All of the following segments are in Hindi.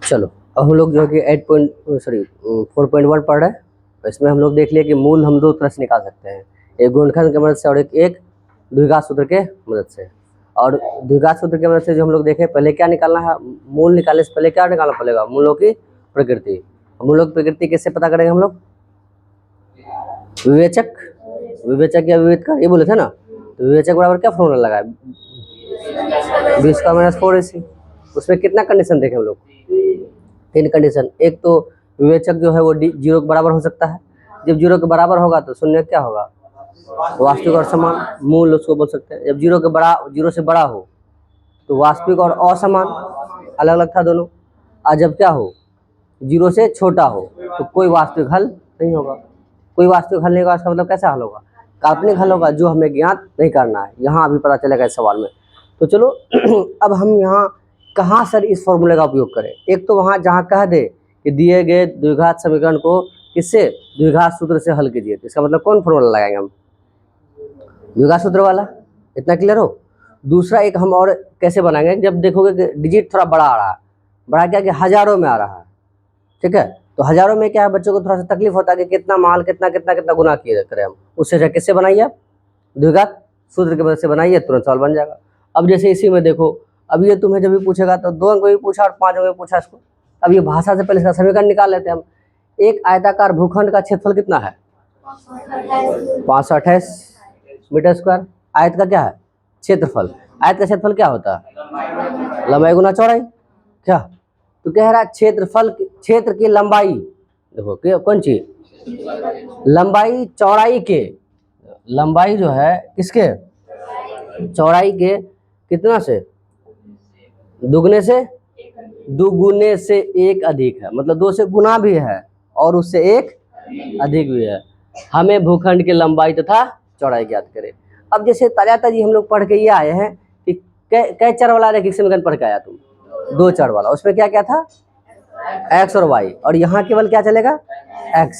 चलो अब हम लोग जो है कि 4.1 पढ़ रहे हैं। तो इसमें हम लोग देख लिए कि मूल हम दो तरह से निकाल सकते हैं, एक गुणनखंड की मदद से और एक द्विघात सूत्र के मदद से। और द्विघात सूत्र की मदद से जो हम लोग देखे, पहले क्या निकालना है, मूल निकालने से पहले क्या निकालना पड़ेगा, मूलों की प्रकृति। मूलों की प्रकृति कैसे पता करेंगे हम लोग, विवेचक या विवेचक ये बोले थे ना। तो विवेचक बराबर क्या फॉर्मूला लगाए, 20⁻4ac। उसमें कितना कंडीशन देखे हम लोग, 3 कंडीशन। एक तो विवेचक जो है वो 0 के बराबर हो सकता है, जब 0 के बराबर होगा तो शून्य क्या होगा, वास्तविक और समान, मूल उसको बोल सकते हैं। जब 0 से बड़ा हो तो वास्तविक और असमान, अलग अलग था दोनों। और जब क्या हो, 0 से छोटा हो तो कोई वास्तविक हल नहीं होगा। कोई वास्तविक हल नहीं होगा, इसका मतलब कैसा हल होगा, काल्पनिक हल होगा, जो हमें ज्ञात नहीं करना है। यहाँ अभी पता चलेगा इस सवाल में। तो चलो अब हम यहाँ कहाँ सर इस फॉर्मूले का उपयोग करें। एक तो वहाँ जहाँ कह दे कि दिए गए द्विघात समीकरण को किससे, द्विघात सूत्र से हल कीजिए, तो इसका मतलब कौन फॉर्मूला लगाएंगे हम, द्विघात सूत्र वाला। इतना क्लियर हो। दूसरा एक हम और कैसे बनाएंगे, जब देखोगे कि डिजिट थोड़ा बड़ा आ रहा है, बड़ा क्या कि हजारों में आ रहा है, ठीक है। तो हजारों में क्या है, बच्चों को थोड़ा सा तकलीफ होता है कि कितना माल कितना कितना कितना गुना किए करें हम। उससे किससे बनाइए आप, द्विघात सूत्र की मदद से बनाइए, तुरंत सवाल बन जाएगा। अब जैसे इसी में देखो, अब ये तुम्हें जब भी पूछेगा तो 2 अंक में भी पूछा और 5 अंक में पूछा इसको। अब ये भाषा से पहले इसका समीकरण निकाल लेते हैं हम। एक आयताकार भूखंड का क्षेत्रफल कितना है, 528 मीटर स्क्वायर। आयत का क्या है, क्षेत्रफल। आयत का क्षेत्रफल क्या होता है, लंबाई गुना चौड़ाई। क्या तो कह रहा है क्षेत्रफल, क्षेत्र की लंबाई, देखो कौन चीज, लंबाई चौड़ाई के, लंबाई जो है किसके, चौड़ाई के कितना से, दुगने से 1 अधिक है, मतलब 2 से गुना भी है और उससे 1 अधिक भी है। हमें भूखंड की लंबाई तथा चौड़ाई ज्ञात करें। अब जैसे ताजा जी हम लोग पढ़ के ये आए हैं कि कै चर वाला रैखिक समीकरण पढ़ के आया तुम, 2 चर वाला, उसमें क्या क्या था, x और y, और यहाँ केवल क्या चलेगा, x,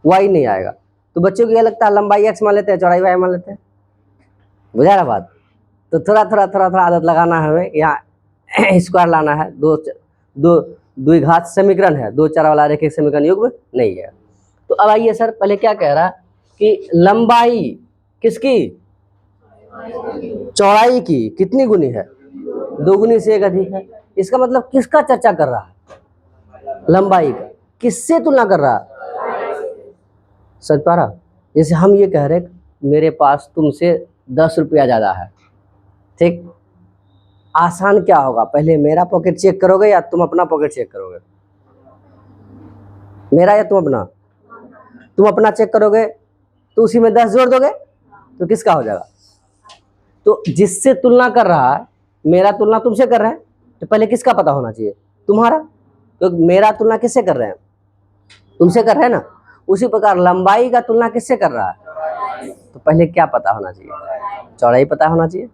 y नहीं आएगा। तो बच्चों को ये लगता है लंबाई x मान लेते हैं, चौड़ाई y मान लेते हैं, बुझा रहा बात। तो थोड़ा आदत लगाना है हमें, यहाँ स्क्वायर लाना है। दो द्विघात समीकरण है, 2 चर वाला रैखिक समीकरण युग्म नहीं है। तो अब आइए सर, पहले क्या कह रहा कि लंबाई किसकी, चौड़ाई की कितनी गुनी है, 2 गुनी से 1 अधिक है। इसका मतलब किसका चर्चा कर रहा है, लंबाई का। किससे तुलना कर रहा है, समझ पा रहा। जैसे हम ये कह रहे मेरे पास तुमसे 10 रुपया ज़्यादा है, ठीक। आसान क्या होगा, पहले मेरा पॉकेट चेक करोगे या तुम अपना पॉकेट चेक करोगे, मेरा या तुम अपना, तुम अपना चेक करोगे तो उसी में 10 जोड़ दोगे तो किसका हो जाएगा। तो जिससे तुलना कर रहा है, मेरा तुलना तुमसे कर रहा है, तो पहले किसका पता होना चाहिए, तुम्हारा। तो मेरा तुलना किससे कर रहे हैं, तुमसे कर रहे हैं ना। उसी प्रकार लंबाई का तुलना किससे कर रहा है, तो पहले क्या पता होना चाहिए, चौड़ाई पता होना चाहिए।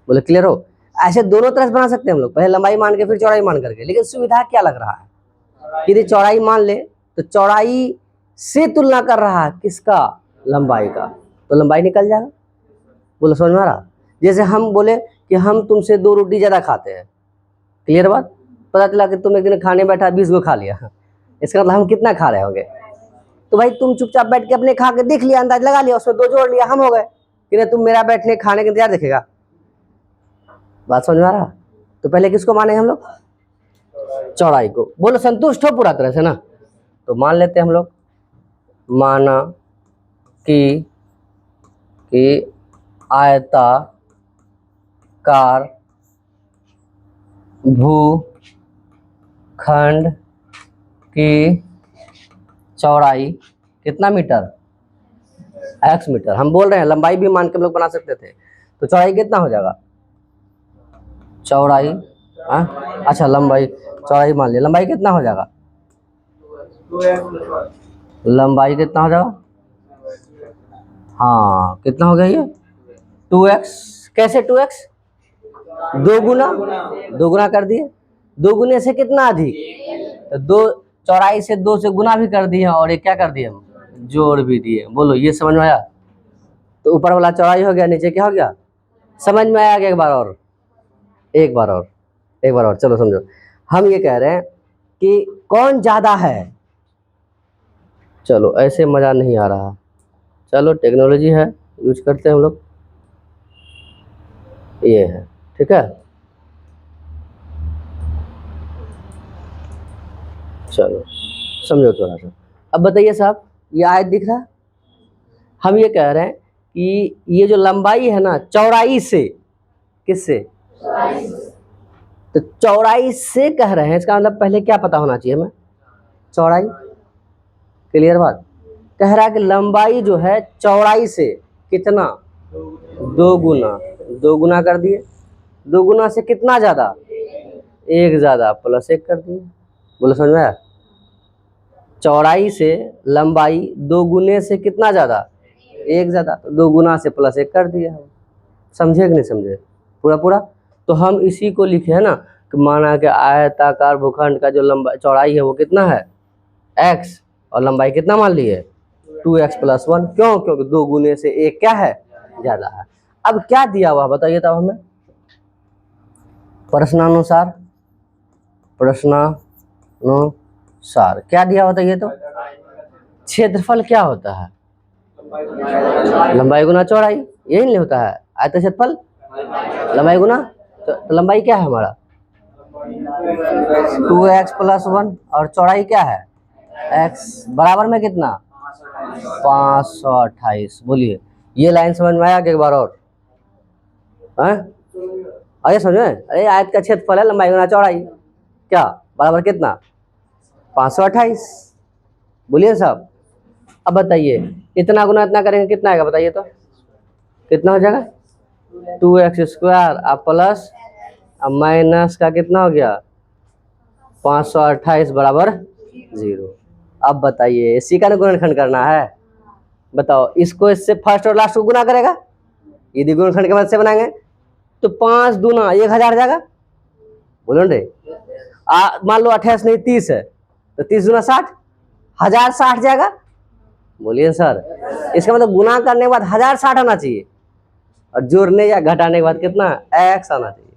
बोले क्लियर हो। ऐसे दोनों तरह से बना सकते हैं हम लोग, पहले लंबाई मान के फिर चौड़ाई मान करके। लेकिन सुविधा क्या लग रहा है, यदि चौड़ाई मान ले तो चौड़ाई से तुलना कर रहा है किसका, लंबाई का, तो लंबाई निकल जाएगा। बोलो समझ में आ रहा। जैसे हम बोले कि हम तुमसे 2 रोटी ज़्यादा खाते हैं, क्लियर बात। पता चला कि तुम एक दिन खाने बैठा 20 को खा लिया, इसका मतलब हम कितना खा रहे होंगे। तो भाई तुम चुपचाप बैठ के अपने खा के देख लिया, अंदाज लगा लिया, उसमें 2 जोड़ लिया, हम हो गए कि नहीं, तुम मेरा बैठने खाने का इंतजार देखेगा। बात समझ में आ रहा। तो पहले किसको माने हम लोग, चौड़ाई को। बोलो संतुष्ट हो पूरा तरह से ना। तो मान लेते हैं हम लोग, माना कि आयताकार भूखंड की चौड़ाई कितना मीटर, x मीटर। हम बोल रहे हैं लंबाई भी मान के हम लोग बना सकते थे। तो चौड़ाई कितना हो जाएगा, चौड़ाई, अच्छा लंबाई, चौड़ाई मान लिया, लंबाई कितना हो जाएगा, लंबाई कितना हो जाएगा, हाँ कितना हो गया ये, 2x। कैसे 2x, 2 गुना कर दिए, 2 गुने से कितना अधिक, तो 2, चौड़ाई से 2 से गुना भी कर दिए और ये क्या कर दिए हम, जोड़ भी दिए। बोलो ये समझ में आया। तो ऊपर वाला चौड़ाई हो गया, नीचे क्या हो गया, समझ में आया। एक बार और चलो समझो। हम ये कह रहे हैं कि कौन ज़्यादा है। चलो ऐसे मज़ा नहीं आ रहा, चलो टेक्नोलॉजी है, यूज करते हैं हम लोग। ये है, ठीक है। चलो समझो थोड़ा सा। अब बताइए साहब, ये आयत दिख रहा है? हम ये कह रहे हैं कि ये जो लंबाई है ना, चौड़ाई से, किससे? तो चौड़ाई से कह रहे हैं, इसका मतलब पहले क्या पता होना चाहिए हमें? चौड़ाई। क्लियर बात? कह रहा है कि लंबाई जो है चौड़ाई से कितना? 2 गुना। 2 गुना कर दिए। 2 गुना से कितना ज़्यादा? 1 ज़्यादा, प्लस 1 कर दिए। बोलो समझ में आया? चौड़ाई से लंबाई 2 गुने से कितना ज़्यादा? 1 ज़्यादा। तो 2 गुना से प्लस 1 कर दिया हम। समझे कि नहीं समझे? पूरा पूरा। तो हम इसी को लिखे है ना कि माना कि आयताकार भूखंड का जो लंबाई चौड़ाई है वो कितना है? x, और लंबाई कितना मान लिए? 2x + 1। क्यों? क्योंकि 2 गुने से 1 क्या है? ज़्यादा है। अब क्या दिया हुआ बताइए तब हमें? प्रश्नानुसार, प्रश्नानुसार क्या दिया होता है? ये तो क्षेत्रफल क्या होता है? लंबाई गुना चौड़ाई, यही नहीं होता है? आयत क्षेत्रफल लंबाई गुना, तो लंबाई क्या है हमारा? 2x + 1, और चौड़ाई क्या है? x, बराबर में कितना? 528। बोलिए, ये लाइन समझ में आया कि एक बार और? अरे समझ में? अरे आयत का क्षेत्रफल है लंबाई गुना चौड़ाई, क्या बराबर कितना? 528। बोलिए साहब। अब बताइए, इतना गुना इतना करेंगे कितना आएगा बताइए तो? कितना हो जाएगा? 2x² अब प्लस अब माइनस का कितना हो गया? 528 बराबर 0। अब बताइए, इसी का गुणनखंड करना है। बताओ, इसको इससे फर्स्ट और लास्ट को गुना करेगा, यदि गुणनखंड के मदद से बनाएंगे तो 5 दूना 1000 जाएगा। बोलो रे, मान लो 28 नहीं 30 है, तो 30 दूना 60, 1060 जाएगा। बोलिए सर, इसका मतलब गुना करने के बाद 1060 आना चाहिए, और जोड़ने या घटाने के बाद कितना? x आना चाहिए।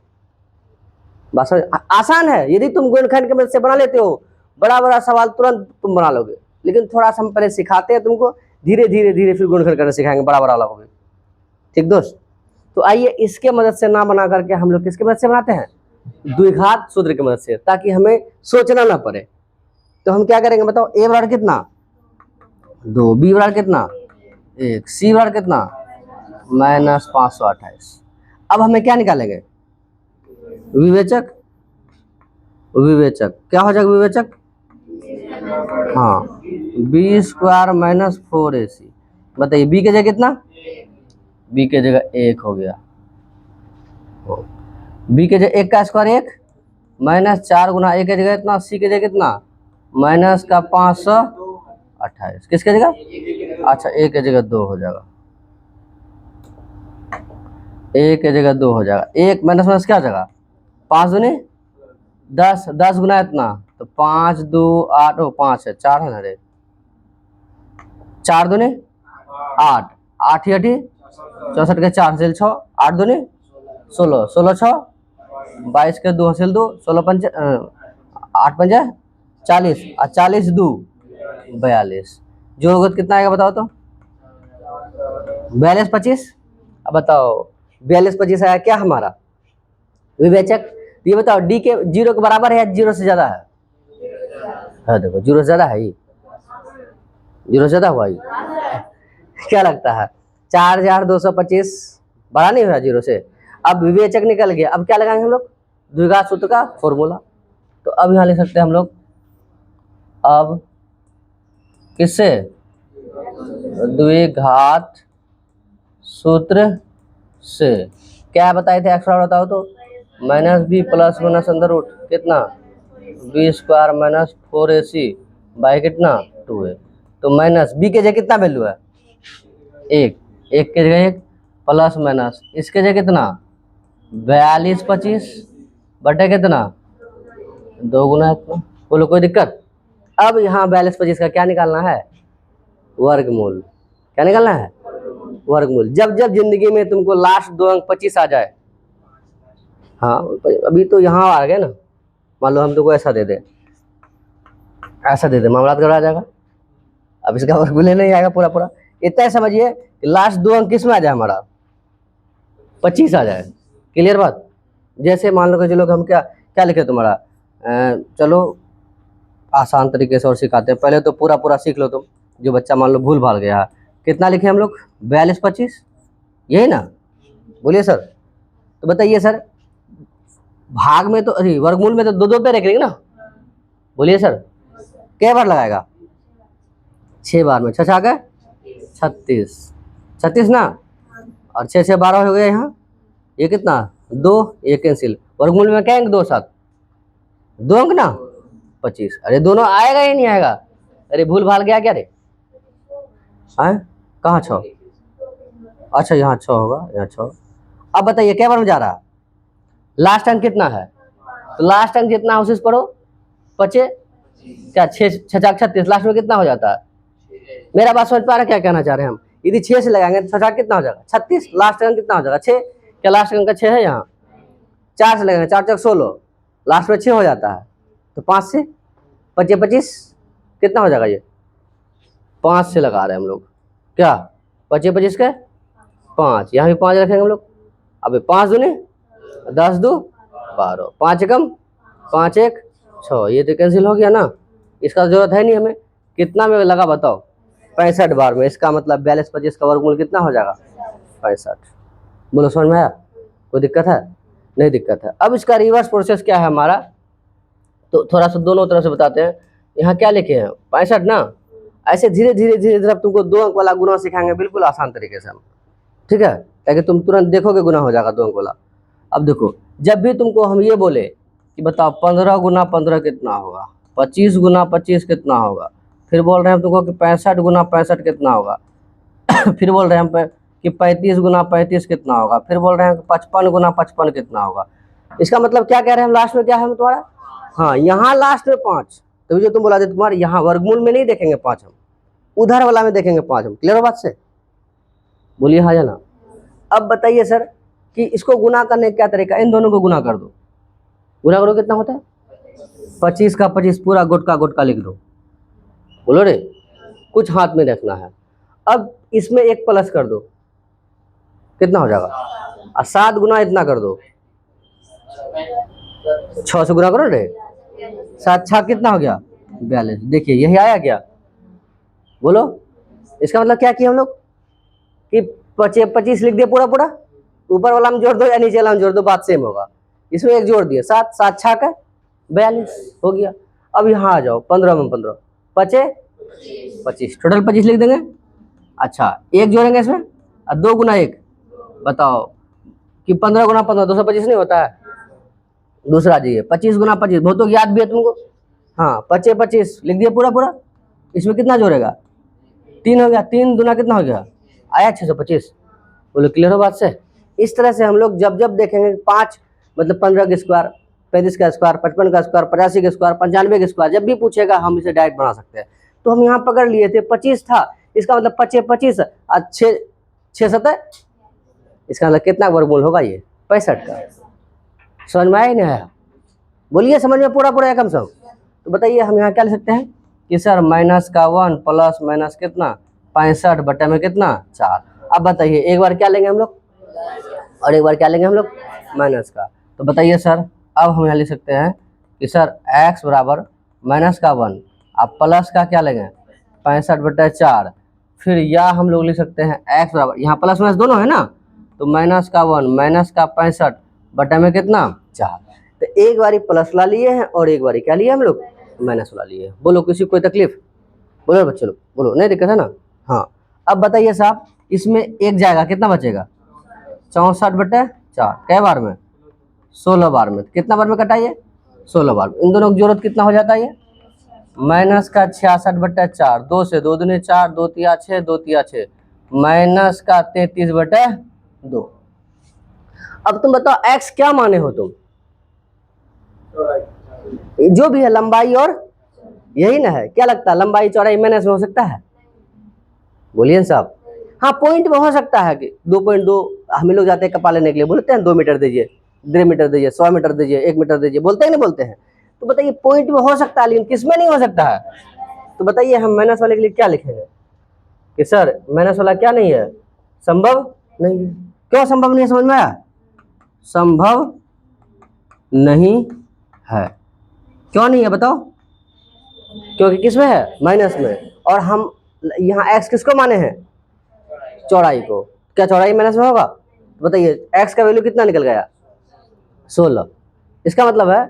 बस आसान है, यदि तुम गुणनखंड की मदद से बना लेते हो, बड़ा बड़ा सवाल तुरंत तुम बना लोगे। लेकिन थोड़ा सा हम पहले सिखाते हैं तुमको, धीरे धीरे धीरे फिर गुणनखंड करना सिखाएंगे, बड़ा बड़ा वाला होगा। ठीक दोस्त? तो आइए इसके मदद से ना बना करके हम लोग किसके मदद से बनाते हैं? द्विघात सूत्र की मदद से, ताकि हमें सोचना ना पड़े। तो हम क्या करेंगे बताओ? a बराबर कितना? 2, b बराबर कितना? 1, c बराबर कितना? -528। अब हमें क्या निकालेंगे? विवेचक। विवेचक क्या हो जाएगा? विवेचक, हाँ, b² - 4ac। बताइए b की जगह कितना? b की जगह 1 हो गया। b की जगह 1 का स्क्वायर 1, -4 गुना 1 की जगह इतना, c की जगह कितना? -528। किसके जगह? अच्छा, 1 की जगह 2 हो जाएगा। 1 की जगह 2 हो जाएगा। 1 माइनस क्या हो जाएगा? 5 दूनी 10, 10 गुना इतना, तो 5 2 8, 5 है, 4 है ना रे, 4 दूनी 8, 8 ही 8 64 के 4 हासिल 6, 8 दूनी 16, 16 6 22 के 2 हासिल 2, 16 पंच 8 पंजा 40, और 40 2 42। जो होगा कितना आएगा बताओ तो? 42 25। अब बताओ 42 25 आया क्या हमारा विवेचक? ये बताओ डी के 0 के बराबर है या 0 से ज्यादा है? हाँ देखो 0 से ज्यादा है, ही 0 से ज्यादा हुआ ही। क्या लगता है? 4225 बड़ा नहीं हुआ 0 से? अब विवेचक निकल गया, अब क्या लगाएंगे हम लोग? द्विघात सूत्र का फॉर्मूला। तो अब यहाँ लिख सकते हैं हम लोग, अब किससे? द्विघात सूत्र से। क्या बताए थे? एक्स बराबर बताओ तो? -b + -√, कितना? b² - 4ac बाई कितना? 2a। तो माइनस b के जगह कितना वैल्यू है? 1, 1 के जगह 1, प्लस माइनस इसके जगह कितना? 42 25 बटे कितना? 2 गुना इतना। बोलो कोई दिक्कत? अब यहाँ 42 25 का क्या निकालना है? वर्गमूल। क्या निकालना है? वर्गमूल। जब जब जिंदगी में तुमको लास्ट 2 अंक 25 आ जाए, हाँ अभी तो यहाँ आ गए ना, मान लो हम तुमको ऐसा दे दे, ऐसा दे दे, मामला गड़बड़ा जाएगा। अब इसका वर्गमूल नहीं आएगा पूरा पूरा। इतना समझिए कि लास्ट 2 अंक किस में आ जाए हमारा, 25 आ जाए। क्लियर बात। जैसे मान लो कि चलो हम क्या क्या लिखे तुम्हारा, चलो आसान तरीके से और सिखाते हैं। पहले तो पूरा पूरा सीख लो तुम, जो बच्चा मान लो भूल भाल गया। कितना लिखे हम लोग, 42 25, यही ना? बोलिए सर। तो बताइए सर, भाग में तो अरे वर्गमूल में तो 2 2 पे रखेंगे ना। बोलिए सर, कै बार लगाएगा, 6 बार में 6 आ गए 36, 36 ना, और 6 6 12 हो गया यहाँ, ये कितना 2, ये कैंसिल, वर्गमूल में क्या अंक 2 7, 2 अंक ना 25। अरे दोनों आएगा या नहीं आएगा? अरे भूल भाल गया क्या रे? कहाँ 6? अच्छा यहाँ 6 होगा, यहाँ 6। अब बताइए क्या बार में जा रहा, लास्ट अंक कितना है? तो लास्ट अंक जितना उसी से पढ़ो, 25 क्या 6 6 36, लास्ट में कितना हो जाता है? मेरा बात समझ पा रहा क्या कहना चाह रहे हैं हम? यदि 6 से लगाएंगे तो 6 कितना हो जाएगा, 36, लास्ट अंक कितना हो जाएगा 6। क्या लास्ट अंक का 6 है यहाँ? 4 से लगाएंगे, 4 4 16, लास्ट में 6 हो जाता है। तो 5 से 25 25 कितना हो जाएगा? ये 5 से लगा रहे हैं हम लोग, क्या 25 25 के 5, यहाँ भी 5 रखेंगे हम लोग। अब 5 दूनी 10 2 12, 5 एकम 5 1 6, ये तो कैंसिल हो गया ना, इसका जरूरत है नहीं हमें। कितना में लगा बताओ, 65 बार में। इसका मतलब 42 25 का वर्गमूल कितना हो जाएगा, 65। बोलो समझ में आया? कोई दिक्कत है? नहीं दिक्कत है। अब इसका रिवर्स प्रोसेस क्या है हमारा, तो थोड़ा सा दोनों तरफ से बताते हैं। यहाँ क्या लिखे हैं 65 ना, ऐसे धीरे धीरे धीरे धीरे तुमको 2 अंक वाला गुना सिखाएंगे बिल्कुल आसान तरीके से हम, ठीक है, ताकि तुम तुरंत देखोगे गुना हो जाएगा 2 अंक वाला। अब देखो, जब भी तुमको हम ये बोले कि बताओ 15 गुना 15 कितना होगा, 25 गुना 25 कितना होगा, फिर बोल रहे हैं हम तुमको कि 65 गुना 65 कितना होगा फिर बोल रहे हैं हम कि 35 गुना 35 कितना होगा, फिर बोल रहे हैं कि 55 गुना 55 कितना होगा। इसका मतलब क्या कह रहे हैं हम, लास्ट में क्या है तुम्हारा, हाँ यहाँ लास्ट में 5। तभी जो तुम बोला थे तुम्हारे यहाँ वर्गमूल में नहीं देखेंगे 5 हम, उधर वाला में देखेंगे 5 हम। क्लियर हो बात से? बोलिए हाँ या ना। अब बताइए सर कि इसको गुना करने का क्या तरीका, इन दोनों को गुना कर दो। गुना करो कितना होता है, 25 का 25 पूरा गुटका गुटका लिख दो। बोलो रे, कुछ हाथ में रखना है। अब इसमें 1 प्लस कर दो, कितना हो जाएगा, और 7 गुना इतना कर दो, 6 से गुना करो रे, 7 6 कितना हो गया 42। देखिए यही आया क्या, बोलो। इसका मतलब क्या किया हम लोग कि 25 लिख दिया पूरा पूरा, ऊपर वाला में जोड़ दो या नीचे वाला में जोड़ दो, बात सेम होगा। इसमें 1 जोड़ दिया, 7 7 6 का 42 हो गया। अब यहाँ आ जाओ, 15 में 15 25 25, टोटल 25 लिख देंगे। अच्छा 1 जोड़ेंगे इसमें, और 2 गुना 1, बताओ कि 15 गुना 15 225 नहीं होता है। दूसरा जी 25 गुना 25, बहुत तो याद भी है तुमको, हाँ 25 25 लिख दिया पूरा पूरा। इसमें कितना जोड़ेगा, 3 हो गया, 3 दुना कितना हो गया, आया 625। बोलो क्लियर हो बात से? इस तरह से हम लोग जब जब देखेंगे 5 मतलब 15 का स्क्वायर, 35 का स्क्वायर, 55 का स्क्वायर, 85 का स्क्वायर, 95 का स्क्वायर, जब भी पूछेगा हम इसे डायरेक्ट बना सकते हैं। तो हम यहाँ पकड़ लिए थे 25 था, इसका मतलब 25 25 और 6 6 7, इसका मतलब कितना वर्गमूल होगा, ये 65 का। समझ में आया नहीं आया? बोलिए समझ में पूरा पूरा कम से कम। तो बताइए हम यहाँ क्या लिख सकते हैं कि सर माइनस का 1 प्लस माइनस कितना 65 बटा में कितना 4। अब बताइए एक बार क्या लेंगे हम लोग, और एक बार क्या लेंगे हम लोग, माइनस का। तो बताइए सर, अब हम यहाँ लिख सकते हैं कि सर x बराबर माइनस का 1, अब प्लस का क्या लेंगे 65 बटा 4। फिर या हम लोग लिख सकते हैं x बराबर, यहाँ प्लस माइनस दोनों है ना, तो माइनस का 1 माइनस का 65 बटा में कितना 4। तो एक बारी प्लस ला लिए हैं और एक बारी क्या लिए हम लोग, माइनस ला लिए हैं। बोलो किसी कोई तकलीफ, बोलो बच्चे लोग, बोलो नहीं दिक्कत है ना। हाँ अब बताइए साहब, इसमें एक जाएगा कितना बचेगा 64 बटे 4, कै बार में 16 बार में। कितना बार में कटाइए 16 बार में। इन दोनों की जरूरत कितना हो जाता है, ये माइनस का 66 बटे 4, 2 से 2 दूनी 4, 2 तिया 6, 2 तिया 6, माइनस का 33 बटे 2। अब तुम बताओ एक्स क्या माने हो तुम, जो भी है लंबाई और यही ना है, क्या लगता है लंबाई चौड़ाई माइनस में हो सकता है, बोलिए साहब। हाँ पॉइंट में हो सकता है कि 2.2, हम लोग जाते हैं कपा लेने के लिए बोलते हैं 2 मीटर दीजिए, 1.5 मीटर दीजिए, 100 मीटर दीजिए, 1 मीटर दीजिए, बोलते हैं नहीं बोलते हैं। तो बताइए पॉइंट में हो सकता है लेकिन किस में नहीं हो सकता है? तो बताइए हम माइनस वाले के लिए क्या लिखेंगे कि सर माइनस वाला क्या नहीं है, संभव नहीं है। क्यों संभव नहीं है, समझ में आया? संभव नहीं है। क्यों नहीं है बताओ? क्योंकि किस में है, माइनस में। और हम यहाँ x किसको माने हैं, चौड़ाई को। क्या चौड़ाई माइनस में होगा? तो बताइए x का वैल्यू कितना निकल गया, 16। इसका मतलब है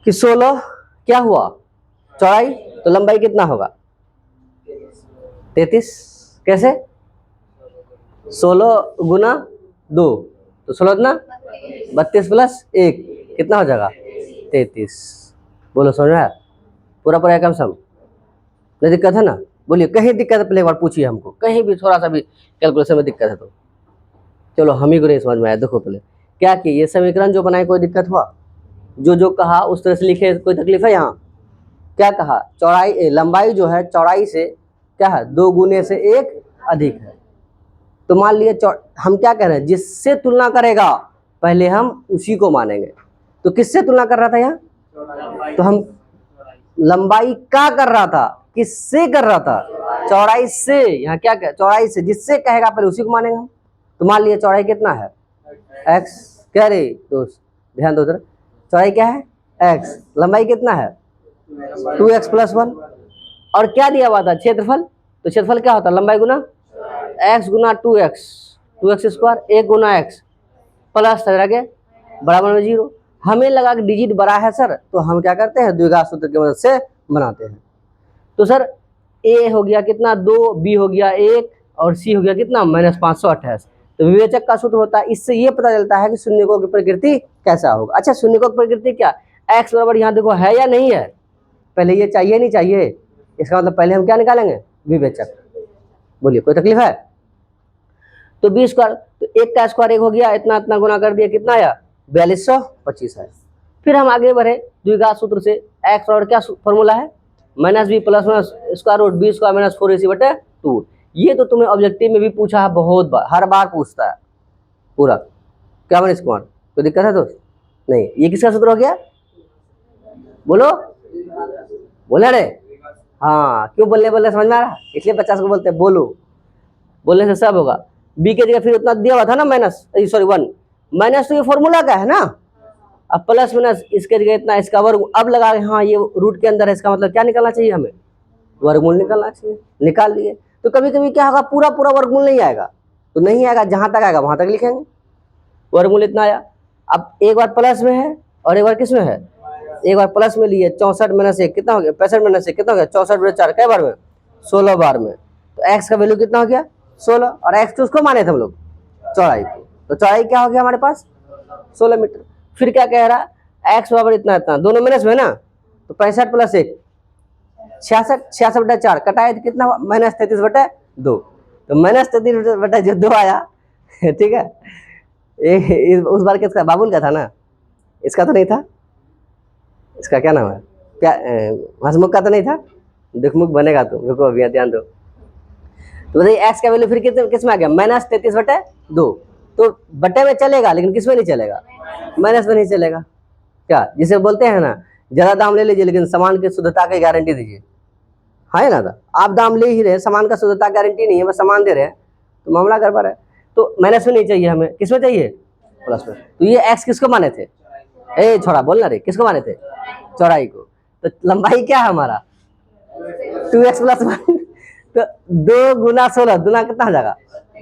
कि 16 क्या हुआ, चौड़ाई। तो लंबाई कितना होगा, 33। कैसे, 16 गुना 2 तो 16 गुना 32 प्लस 1 कितना हो जाएगा, 33। बोलो समझ में आया? पूरा पूरा एकम सम, नहीं दिक्कत है ना? बोलिए कहीं दिक्कत है पहले एक बार पूछिए हमको, कहीं भी थोड़ा सा भी कैलकुलेशन में दिक्कत है तो। चलो हम ही को नहीं समझ में आया, देखो पहले क्या कि ये समीकरण जो बनाए कोई दिक्कत हुआ, जो कहा उस तरह से लिखे, कोई तकलीफ है यहाँ? क्या कहा, चौड़ाई लंबाई जो है चौड़ाई से क्या है, 2 गुने से 1 अधिक है। तो मान लिए हम क्या कह रहे हैं, जिससे तुलना करेगा पहले हम उसी को मानेंगे। तो किससे तुलना कर रहा था यहाँ, तो हम लंबाई का कर रहा था, किससे कर रहा था, चौड़ाई से। यहाँ क्या कह, चौड़ाई से, जिससे कहेगा पहले उसी को मानेंगे हम। तो मान लिए चौड़ाई कितना है, x। कह रहे दोस्त ध्यान दो जरा, चौड़ाई क्या है x, लंबाई कितना है 2x + 1। और क्या दिया हुआ था, क्षेत्रफल। तो क्षेत्रफल क्या होता है, लंबाई गुना x गुना 2x, 2x स्क्वायर, 1 गुना x प्लस आगे बराबर में 0। हमें लगा कि डिजिट बड़ा है सर, तो हम क्या करते हैं, द्विघात सूत्र की मदद से बनाते हैं। तो सर a हो गया कितना 2, b हो गया 1 और c हो गया कितना -528। तो विवेचक का सूत्र होता है, इससे ये पता चलता है कि शून्यकों की प्रकृति कैसा होगा। अच्छा शून्यकों की प्रकृति क्या, x बराबर यहाँ देखो है या नहीं है, पहले ये चाहिए नहीं चाहिए, इसका मतलब पहले हम क्या निकालेंगे, विवेचक। बोलिए कोई तकलीफ है? तो 20 स्क्वायर, तो 1 का स्क्वायर 1 हो गया, इतना इतना गुना कर दिया, कितना आया 4225 है। फिर हम आगे बढ़े द्विघात सूत्र से, x और क्या फॉर्मूला है, -b + square root b square - 4ac/2। ये तो तुम्हें ऑब्जेक्टिव में भी पूछा है बहुत बार, हर बार पूछता है पूरा। क्या मनीष कुमार, कोई दिक्कत है दोस्त? नहीं। ये किसका सूत्र हो गया, बोलो बोले रे, हाँ क्यों बोलने समझ में आ रहा, इसलिए 50 को बोलते हैं बोलो, बोलने से सब होगा। b के जगह फिर उतना दिया हुआ था ना -1, माइनस तो ये फॉर्मूला का है ना, अब प्लस माइनस इसके जगह इतना, इसका वर्ग अब लगा, हाँ ये रूट के अंदर है, इसका मतलब क्या निकालना चाहिए हमें, वर्गमूल निकालना चाहिए। निकाल लिए। तो कभी कभी क्या होगा, पूरा पूरा वर्गमूल नहीं आएगा, तो नहीं आएगा, जहां तक आएगा वहां तक लिखेंगे, वर्गमूल इतना आया। अब एक बार प्लस में है और एक बार किस में है, एक बार प्लस में लिए, 64 - 1 कितना हो गया, 65 - 1 कितना हो गया, 64/4 कै बार में, 16 बार में। तो x का वैल्यू कितना हो गया 16, और x तो उसको माने थे हम लोग, चौड़ाई को। तो चौड़ाई क्या हो गया हमारे पास 16 मीटर। फिर क्या कह रहा, x बराबर इतना इतना, दोनों माइनस में ना, तो 65 + 1 66, 66/4 कटाए तो कितना, -33/2। तो -33/2 आया ठीक है। उस बार किसका, बाबुल का था ना, इसका तो नहीं था, इसका क्या नाम है, क्या हसमुख का तो नहीं था, दुखमुख बनेगा तो, रुको अभी ध्यान दो। तो बताइए x का वैल्यू फिर किस में आ गया, -33/2। तो बटे में चलेगा लेकिन किस में नहीं चलेगा, माइनस में नहीं चलेगा। क्या जिसे बोलते हैं ना, ज्यादा दाम ले लीजिए लेकिन सामान की शुद्धता की गारंटी दीजिए, है ना। आप दाम ले ही रहे, सामान का शुद्धता गारंटी नहीं है, बस सामान दे रहे हैं, तो मामला गड़बड़ है। तो माइनस में नहीं चाहिए हमें, किस में चाहिए, प्लस में। तो ये x किसको माने थे, ए छोड़ा बोलना रे, किसको माने थे, चौड़ाई को। तो लंबाई क्या है हमारा 2x + 1, तो 2 गुना 16 दुना कितना हो जाएगा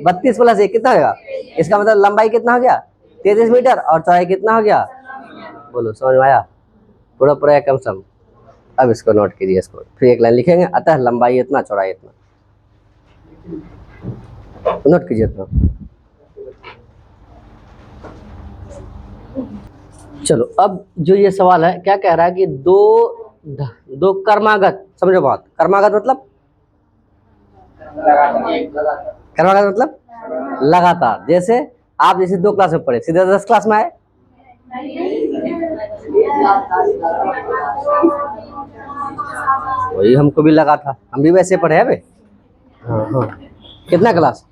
32 + 1 कितना हो जाएगा, इसका मतलब लंबाई कितना हो गया 33 मीटर और चौड़ाई कितना हो गया, बोलो समझ में आया, पूरा पूरा कम सम। अब इसको नोट कीजिए, इसको फिर एक लाइन लिखेंगे, अतः लंबाई इतना चौड़ाई इतना, नोट कीजिए इतना। चलो अब जो ये सवाल है, क्या कह रहा है कि दो कर्मागत, समझो बात, कर्मागत मतलब लगातार, जैसे आप जैसे 2 क्लास में पढ़े सीधे 10 क्लास में आए, वही हमको भी लगा था, हम भी वैसे पढ़े हैं बे। हाँ कितना क्लास,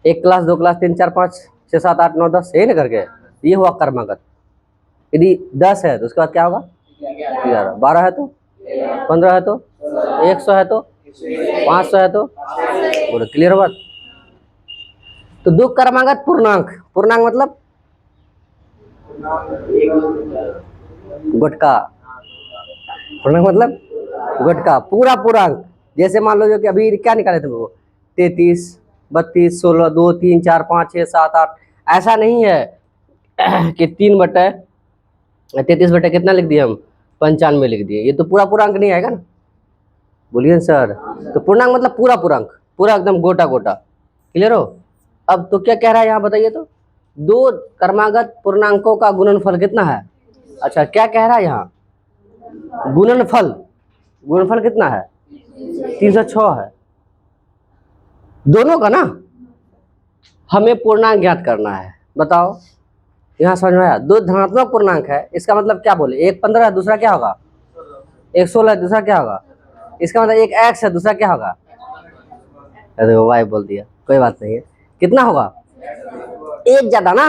1 क्लास 2 क्लास 3 4 5 6 7 8 9 10, यही ना करके, ये हुआ कर्मागत। यदि 10 है तो उसके बाद क्या होगा 11, 12 है तो 15 है तो 100 है तो 500 है तो बोलो क्लियर बात। तो दो क्रमागत पूर्णांक, पूर्णांक मतलब गुटका, पूर्णांक मतलब गुटका, पूरा पूर्णांक। जैसे मान लो जो कि अभी क्या निकाले थे वो 33, 32, 16, 2, 3, 4, 5, 6, 7, 8, ऐसा नहीं है कि 3/33 कितना लिख दिए हम 95 लिख दिए, ये तो पूरा पूर्णांक नहीं आएगा ना। बोलिए सर, तो पूर्णांक मतलब पूरा पूर्णांक, पूरा एकदम गोटा गोटा। क्लियर हो। अब तो क्या कह रहा है यहाँ बताइए तो, दो क्रमागत पूर्णांकों का गुणनफल कितना है। अच्छा क्या कह रहा है यहाँ, गुणनफल, गुणनफल कितना है 306 है दोनों का ना। हमें पूर्णांक ज्ञात करना है, बताओ यहाँ समझ में आया। दो धनात्मक पूर्णांक है, इसका मतलब क्या बोले, एक 15 है दूसरा क्या होगा, एक 16 है दूसरा क्या होगा, इसका मतलब एक x है दूसरा क्या होगा, अरे वाई बोल दिया, कोई बात नहीं है। कितना होगा एक ज्यादा ना,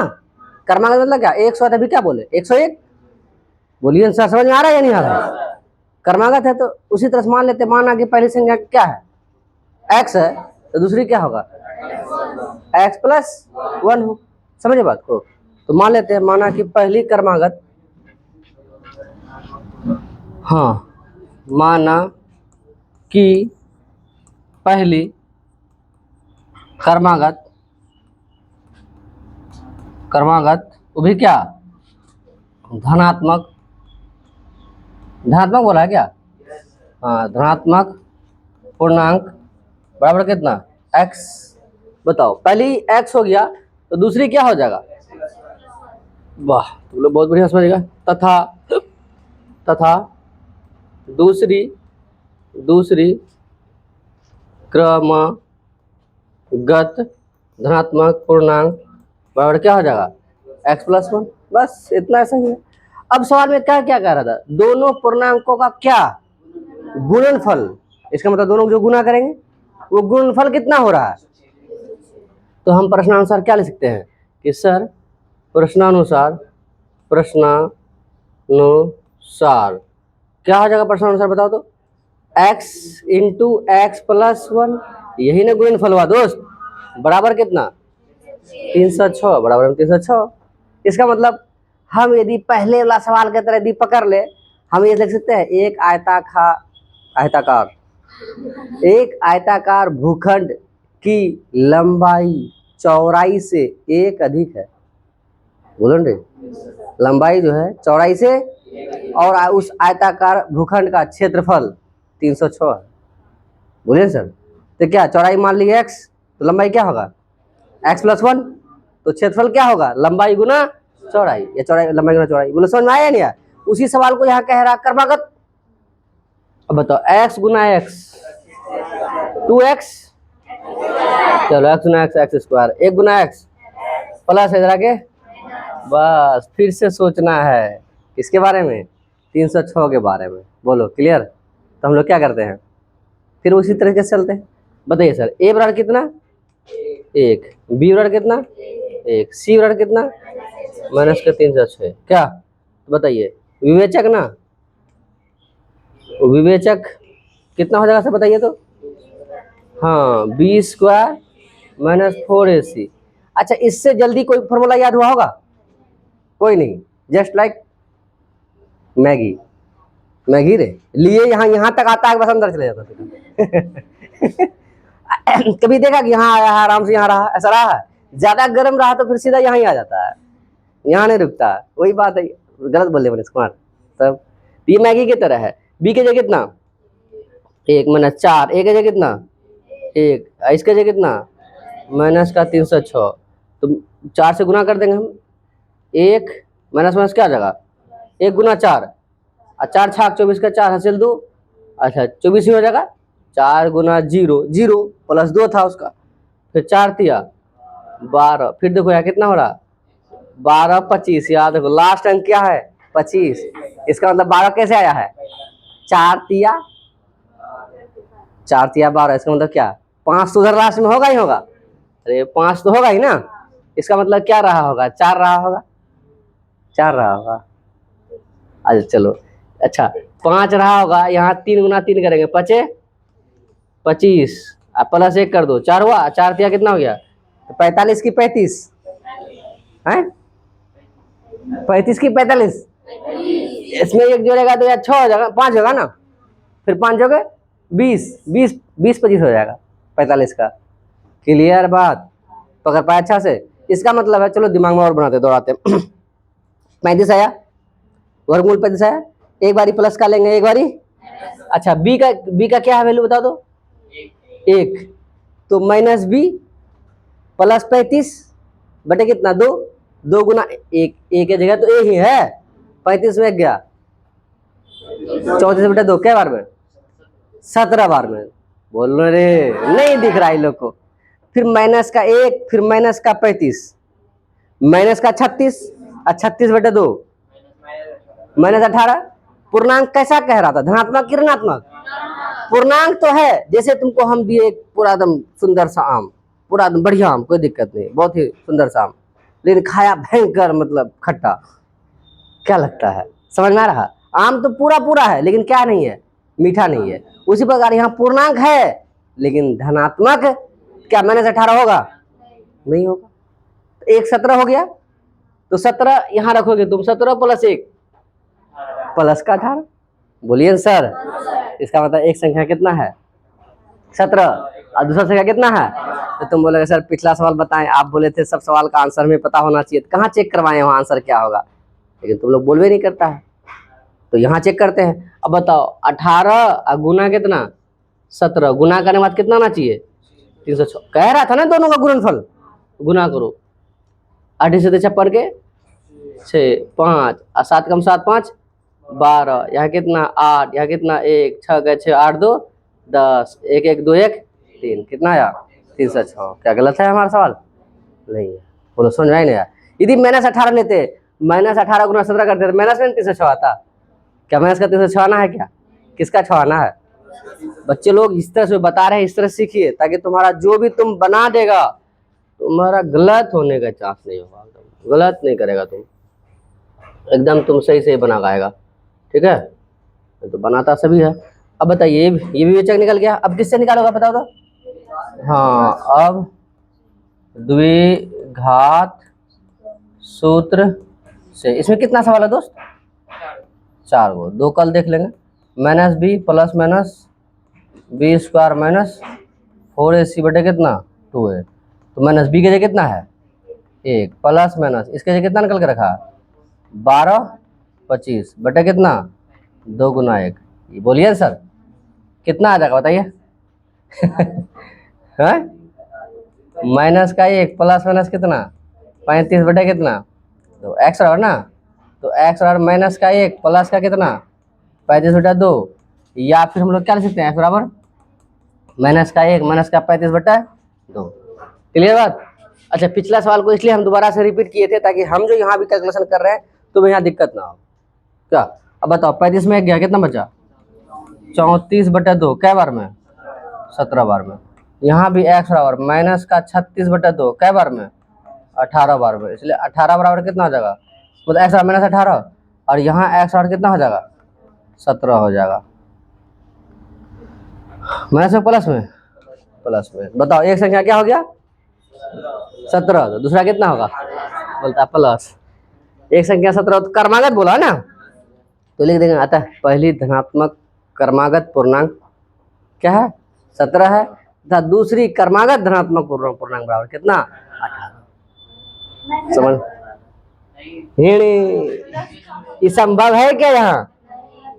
क्रमांक मतलब क्या 100 है, अभी क्या बोले 101। बोलिए सर समझ में आ रहा है या नहीं आ रहा है। क्रमागत है तो उसी तरह से मान लेते, माना कि पहली संख्या क्या है x है तो दूसरी क्या होगा x+1 हो, समझे बात को। तो मान लेते हैं, माना कि पहली क्रमागत, हाँ माना कि पहली क्रमागत, क्रमागत वो भी क्या धनात्मक, धनात्मक बोला है क्या, हाँ धनात्मक पूर्णांक बराबर कितना x। बताओ पहली x हो गया तो दूसरी क्या हो जाएगा, वाह तुम लोग बहुत बढ़िया समझेगा। तथा, तथा दूसरी, दूसरी क्रमागत धनात्मक पूर्णांक बराबर क्या हो जाएगा x+1, बस इतना ऐसा ही है। अब सवाल में क्या क्या कह रहा था, दोनों पूर्णांकों का क्या गुणनफल, इसका मतलब दोनों जो गुना करेंगे वो गुणनफल कितना हो रहा है। तो हम प्रश्नानुसार क्या लिख सकते हैं कि सर प्रश्नानुसार, प्रश्नानुसार क्या हो जाएगा प्रश्नानुसार बताओ तो, x इंटू x+1, यही ना गुणनफल हुआ दोस्त, बराबर कितना 306, बराबर में 306। इसका मतलब हम यदि पहले वाला सवाल के तरह यदि पकड़ ले, हम ये लिख सकते हैं एक आयताकार, एक आयताकार भूखंड की लंबाई चौड़ाई से एक अधिक है, बोलो रे लंबाई जो है चौड़ाई से, और उस आयताकार भूखंड का क्षेत्रफल 306 है। बोलिए सर, तो क्या चौड़ाई मान ली x तो लंबाई क्या होगा x+1, तो क्षेत्रफल क्या होगा लंबाई गुना चौड़ाई, या चौड़ाई लंबाई गुना चौड़ाई। बोलो समझ में आया नहीं यार। उसी सवाल को यहाँ कह रहा क्रमागत। अब बताओ x गुना x 2x, चलो x गुना x x², 1 गुना x प्लस इधर आके, बस फिर से सोचना है किसके बारे में 306 के बारे में। बोलो क्लियर। तो हम लोग क्या करते हैं फिर उसी तरीके से चलते हैं। बताइए सर a बराबर कितना 1, b बराबर कितना 1, c बराबर कितना -306, क्या तो बताइए विवेचक ना, विवेचक कितना हो जाएगा सर बताइए तो, हाँ b² -4ac। अच्छा इससे जल्दी कोई फॉर्मूला याद हुआ होगा, कोई नहीं, जस्ट लाइक मैगी, मैगी रे लिए यहाँ तक आता है बस अंदर चले जाता कभी देखा कि यहाँ आया है आराम से यहाँ रहा, ऐसा रहा है, ज्यादा गर्म रहा तो फिर सीधा यहाँ ही आ जाता है, यहाँ नहीं रुकता है। वही बात है, गलत बोले मनीष कुमार। तब ये मैगी की तरह है, बी के जगह कितना 1 -4, ए के जगह कितना 1, इसके जगह कितना -306, तो 4 से गुना कर देंगे हम, 1 माइनस क्या आ जाएगा 1 गुना 4, और 4 छाक 24 का 4 हासिल 2, अच्छा 24 ही हो जाएगा। 4 गुना 0 0 प्लस 2 था उसका, फिर 4 तिया 12, फिर देखो यहाँ कितना हो रहा 12 25, याद देखो लास्ट अंक क्या है 25, इसका मतलब 12 कैसे आया है 4 तिया 12, इसका मतलब क्या 5 तो उधर लास्ट में होगा ही होगा, अरे 5 तो होगा ही ना, इसका मतलब क्या रहा होगा 4 रहा होगा, 4 रहा होगा। अच्छा चलो, अच्छा 5 रहा होगा, यहाँ 3 गुना 3 करेंगे, 5 25, अब प्लस 1 कर दो, 4 हुआ, 4 दिया कितना हो गया, तो 45 की 35 है, 35 की 45, इसमें 1 जोड़ेगा तो यार 6 हो जाएगा, 5 होगा ना, फिर 5 हो गए 20, 20 20 25 हो जाएगा 45 का। क्लियर बात, पकड़ पाया अच्छा से। इसका मतलब है, चलो दिमाग में और बनाते दोहराते 35 आया, वर्गमूल 35 आया, एक बारी प्लस का लेंगे, एक बारी, अच्छा बी का क्या है वैल्यू बता दो, 1, तो माइनस बी प्लस 35 बटे कितना 2, 2 गुना 1, 1 की जगह तो 1 ही है, 35 में गया, 34 बटे 2 क्या बार में, 17 बार में, बोल रे नहीं दिख रहा है लोग को। फिर माइनस का 1, फिर माइनस का 35, माइनस का 36, 36 बटे 2 माइनस 18, पूर्णांक कैसा कह रहा था, धनात्मक कि ऋणात्मक, पूर्णांक तो है, जैसे तुमको हम दिए पूरा एकदम सुंदर सा आम, पूरा एकदम बढ़िया आम, कोई दिक्कत नहीं, बहुत ही सुंदर सा आम, लेकिन खाया भयंकर मतलब खट्टा, क्या लगता है, समझ में आ रहा, आम तो पूरा पूरा है लेकिन क्या नहीं है, मीठा नहीं है। उसी प्रकार यहाँ पूर्णांक है लेकिन धनात्मक, क्या माइनस 18 होगा, नहीं होगा, तो 1 17 हो गया, तो 17 यहाँ रखोगे तुम, 17 प्लस 1 प्लस का 18, बोलिए सर, इसका मतलब एक संख्या कितना है 17 और दूसरा संख्या कितना है, तो तुम बोलोगे सर पिछला सवाल बताएं, आप बोले थे सब सवाल का आंसर में पता होना चाहिए, कहाँ चेक करवाएं वहाँ आंसर क्या होगा, लेकिन तुम लोग बोलवे नहीं करता है, तो यहाँ चेक करते हैं। अब बताओ 18 गुना कितना 17, गुना करने के बाद कितना आना चाहिए 306, कह रहा था ना दोनों का गुणनफल, गुना करो, 8 से 56 के 6 5 और 7 कम 7 5 12, यहाँ कितना 8, यहाँ कितना 1 6 गए 6 8 2 10, 1 1 2 1 3, कितना आया 306, क्या गलत है हमारा सवाल, नहीं है, बोलो समझ में आई नहीं आया। यदि माइनस 18 लेते, माइनस 18 गुना 17 करते तो माइनस में 306 आता, क्या माइनस का 306 आना है, क्या किसका 6 आना है, बच्चे लोग इस तरह से बता रहे हैं, इस तरह सीखिए ताकि तुम्हारा जो भी तुम बना देगा तुम्हारा गलत होने का चांस नहीं होगा, गलत नहीं करेगा तुम, एकदम तुम सही से बना पाएगा, ठीक है, तो बनाता सभी है। अब बताइए ये विवेचक निकल गया, अब किससे निकालोगा बताओ तो, हाँ अब द्विघात सूत्र से, इसमें कितना सवाल है दोस्त, 4 गो, 2 कल देख लेंगे, minus b plus minus b square minus 4ac बटे कितना 2a, तो माइनस बी के जगह कितना है 1 प्लस माइनस इसके जगह कितना निकल के रखा 12 25 बटे कितना 2 गुना 1, ये बोलिए सर कितना आ जाएगा बताइए है माइनस का 1 प्लस माइनस कितना 35 बटे कितना, तो एक्स और ना, तो एक्स और माइनस का 1 प्लस का कितना 35 बटा 2, या फिर हम लोग क्या लिख सकते हैं एक्स बराबर माइनस का 1 माइनस का 35 बटा 2, क्लियर बात। अच्छा पिछला सवाल को इसलिए हम दोबारा से रिपीट किए थे ताकि हम जो यहाँ भी कैलकुलेशन कर रहे हैं तो यहाँ दिक्कत ना हो, क्या अब बताओ 35 में गया कितना बचा 34 बटा 2 कै बार में 17 बार में, यहाँ भी एक्स बराबर माइनस का 36 बटा 2 कै बार में 18 बार में, इसलिए 18 बराबर कितना हो जाएगा, मतलब एक्स माइनस 18 और यहाँ एक्स बराबर कितना हो जाएगा 17 हो जाएगा, माइनस में प्लस में बताओ एक संख्या क्या हो गया 17, तो दूसरा कितना होगा बोलता प्लस, एक संख्या 17 तो क्रमागत बोला ना, तो लिख देंगे आता है पहली धनात्मक क्रमागत पूर्णांक क्या है 17 है तथा दूसरी क्रमागत धनात्मक पूर्णांक बराबर कितना 18, समझ ये संभव है क्या, यहाँ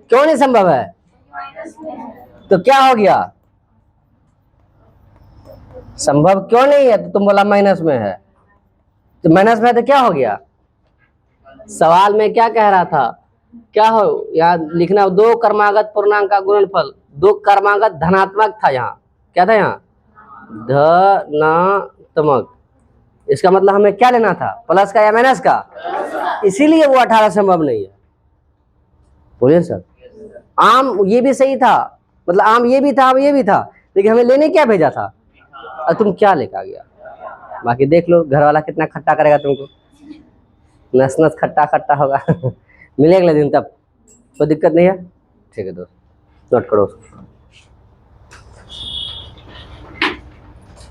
क्यों नहीं संभव है, तो क्या हो गया संभव क्यों नहीं है, तो तुम बोला माइनस में है, तो माइनस में है तो क्या हो गया, सवाल में क्या कह रहा था, क्या हो यहाँ लिखना 2 क्रमागत पूर्णांक का गुणनफल, 2 क्रमागत धनात्मक था, यहाँ क्या था यहाँ धनात्मक, इसका मतलब हमें क्या लेना था प्लस का या माइनस का, इसीलिए वो 18 संभव नहीं है, बोलिए सर। आम ये भी सही था, मतलब आम ये भी था आम ये भी था, लेकिन हमें लेने क्या भेजा था और तुम क्या लेकर आ गया, बाकी देख लो घर वाला कितना खट्टा करेगा तुमको, नस नस खट्टा खट्टा होगा मिलेगा अगले दिन तब। कोई दिक्कत नहीं है? ठीक है दोस्त, नोट करो उसको।